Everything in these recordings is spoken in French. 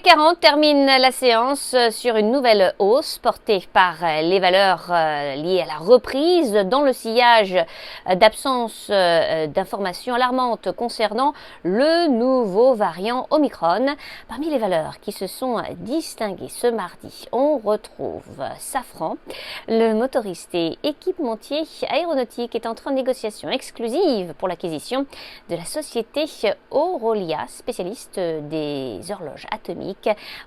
40 termine la séance sur une nouvelle hausse portée par les valeurs liées à la reprise dans le sillage d'absence d'informations alarmantes concernant le nouveau variant Omicron. Parmi les valeurs qui se sont distinguées ce mardi, on retrouve Safran. Le motoriste et équipementier aéronautique est entré en négociation exclusive pour l'acquisition de la société Orolia, spécialiste des horloges atomiques,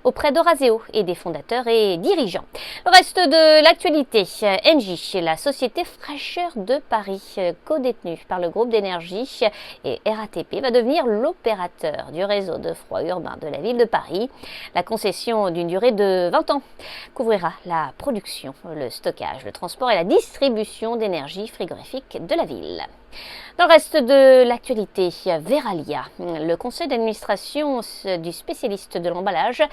auprès d'Eurazeo et des fondateurs et dirigeants. Le reste de l'actualité, Engie, la société fraîcheur de Paris, codétenue par le groupe d'énergie et RATP, va devenir l'opérateur du réseau de froid urbain de la ville de Paris. La concession d'une durée de 20 ans couvrira la production, le stockage, le transport et la distribution d'énergie frigorifique de la ville. Dans le reste de l'actualité, Verallia, le conseil d'administration du spécialiste de l'emballage,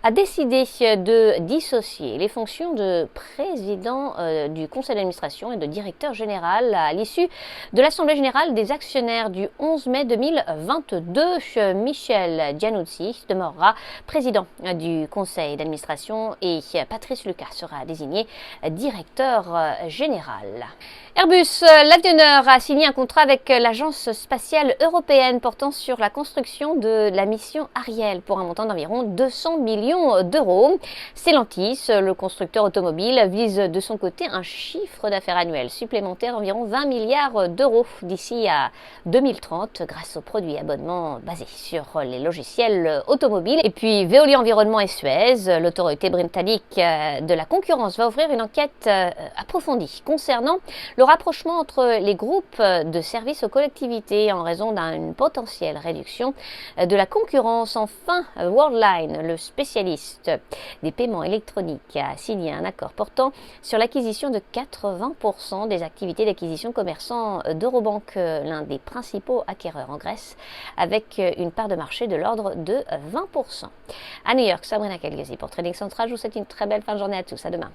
a décidé de dissocier les fonctions de président du conseil d'administration et de directeur général à l'issue de l'Assemblée générale des actionnaires du 11 mai 2022. Michel Giannuzzi demeurera président du conseil d'administration et Patrice Lucas sera désigné directeur général. Airbus, l'avionneur, a signé un contrat avec l'Agence spatiale européenne portant sur la construction de la mission Ariel pour un montant d'environ 200 millions d'euros. Stellantis, le constructeur automobile, vise de son côté un chiffre d'affaires annuel supplémentaire d'environ 20 milliards d'euros d'ici à 2030 grâce aux produits et abonnements basés sur les logiciels automobiles. Et puis Veolia Environnement et Suez, l'autorité britannique de la concurrence, va ouvrir une enquête approfondie concernant le rapprochement entre les groupes de services aux collectivités en raison d'une potentielle réduction de la concurrence. Enfin, Worldline, le spécialiste des paiements électroniques, a signé un accord portant sur l'acquisition de 80% des activités d'acquisition commerçants d'Eurobank, l'un des principaux acquéreurs en Grèce, avec une part de marché de l'ordre de 20%. À New York, Sabrina Cagliesi pour Trading Central. Je vous souhaite une très belle fin de journée à tous. À demain.